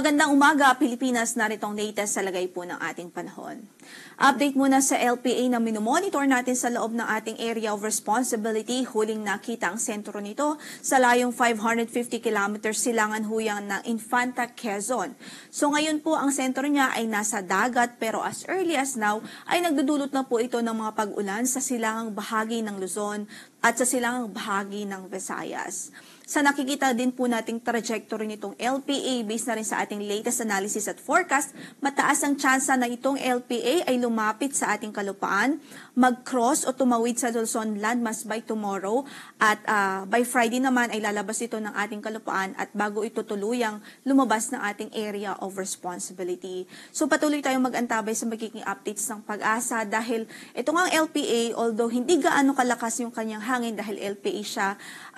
Magandang umaga, Pilipinas. Narito ang latest sa lagay po ng ating panahon. Update muna sa LPA na minomonitor natin sa loob ng ating area of responsibility. Huling nakita ang sentro nito sa layong 550 kilometers silangan huyang ng Infanta, Quezon. So ngayon po ang sentro niya ay nasa dagat pero as early as now ay nagdudulot na po ito ng mga pag-ulan sa silangang bahagi ng Luzon at sa silangang bahagi ng Visayas. Sa nakikita din po nating trajectory nitong LPA based na rin sa ating latest analysis at forecast, mataas ang tsansa na itong LPA ay lumapit sa ating kalupaan, mag-cross o tumawid sa Luzon landmass by tomorrow at by Friday naman ay lalabas ito ng ating kalupaan at bago ito tuluyang lumabas ng ating area of responsibility. So patuloy tayong mag-antabay sa magiging updates ng pag-asa dahil ito nga ang LPA, although hindi gaano kalakas yung kanyang hangin dahil LPA siya,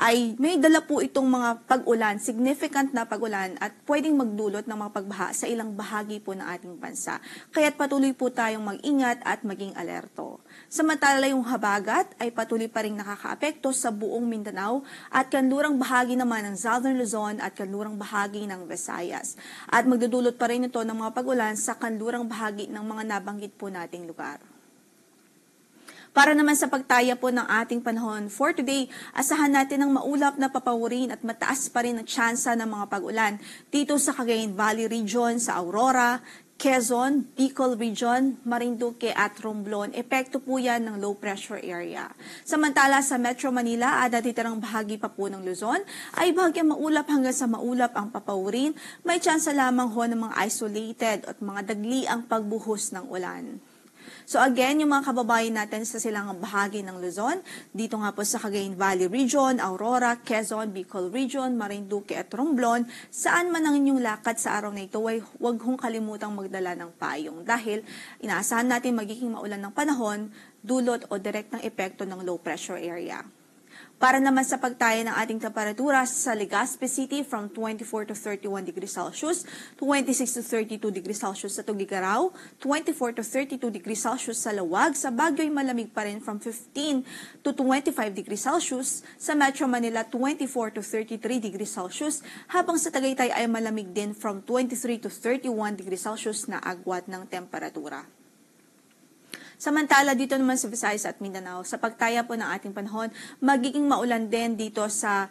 ay may dala po itong mga pag-ulan, significant na pag-ulan at pwedeng magdulot ng mga pagbaha sa ilang bahagi po ng ating bansa. Kaya't patuloy po tayong mag-ingat at maging alerto. Samantala yung habagat ay patuloy pa rin nakakaapekto sa buong Mindanao at kanlurang bahagi naman ng Southern Luzon at kanlurang bahagi ng Visayas. At magdudulot pa rin ito ng mga pag-ulan sa kanlurang bahagi ng mga nabanggit po nating lugar. Para naman sa pagtaya po ng ating panahon for today, asahan natin ang maulap na papawirin at mataas pa rin ang tsansa ng mga pag-ulan dito sa Cagayan Valley Region, sa Aurora, Quezon, Bicol Region, Marinduque at Romblon. Epekto po yan ng low pressure area. Samantala sa Metro Manila at natitirang bahagi pa po ng Luzon ay bahagyang maulap hanggang sa maulap ang papawirin. May tsansa lamang ho ng mga isolated at mga dagli ang pagbuhos ng ulan. So again, yung mga kababayan natin sa silangang bahagi ng Luzon, dito nga po sa Cagayan Valley Region, Aurora, Quezon, Bicol Region, Marinduque at Romblon, saan man ang inyong lakad sa araw na ito ay huwag hong kalimutang magdala ng payong dahil inaasahan natin magiging maulan ng panahon, dulot o direktang epekto ng low pressure area. Para naman sa pagtaya ng ating temperatura sa Legazpi City from 24 to 31 degrees Celsius, 26 to 32 degrees Celsius sa Tugigaraw, 24 to 32 degrees Celsius sa Lawag, sa Baguio ay malamig pa rin from 15 to 25 degrees Celsius, sa Metro Manila 24 to 33 degrees Celsius, habang sa Tagaytay ay malamig din from 23 to 31 degrees Celsius na agwat ng temperatura. Samantala dito naman sa Visayas at Mindanao, sa pagtaya po ng ating panahon, magiging maulan din dito sa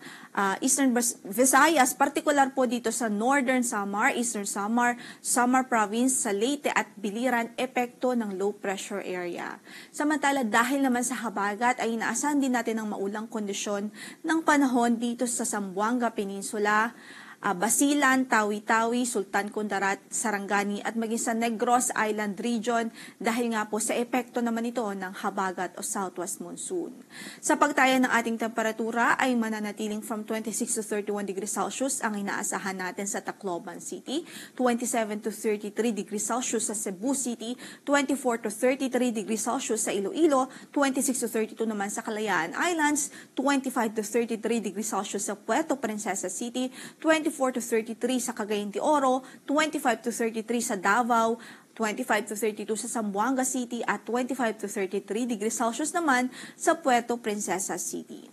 Eastern Visayas, partikular po dito sa Northern Samar, Eastern Samar, Samar Province, sa Leyte at Biliran, epekto ng low pressure area. Samantala dahil naman sa habagat ay inaasahan din natin ang maulang kondisyon ng panahon dito sa Zamboanga Peninsula, Basilan, Tawi-Tawi, Sultan Kudarat, Sarangani at maging sa Negros Island Region dahil nga po sa epekto naman ito ng habagat o southwest monsoon. Sa pagtaya ng ating temperatura ay mananatiling from 26 to 31 degrees Celsius ang inaasahan natin sa Tacloban City, 27 to 33 degrees Celsius sa Cebu City, 24 to 33 degrees Celsius sa Iloilo, 26 to 32 naman sa Kalayaan Islands, 25 to 33 degrees Celsius sa Puerto Princesa City, 24 to 33 sa Cagayan de Oro, 25 to 33 sa Davao, 25 to 32 sa Zamboanga City at 25 to 33 degrees Celsius naman sa Puerto Princesa City.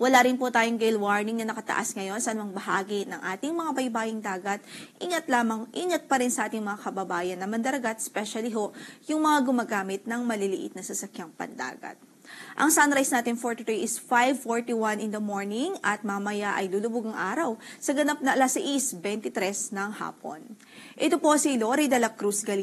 Wala rin po tayong gale warning na nakataas ngayon sa anumang bahagi ng ating mga baybaying dagat. Ingat pa rin sa ating mga kababayan na mandaragat, especially ho yung mga gumagamit ng maliliit na sasakyang pandagat. Ang sunrise natin for today is 5:41 in the morning at mamaya ay lulubog ang araw sa ganap na 6:23 ng hapon. Ito po si Lori de la Cruz Gali.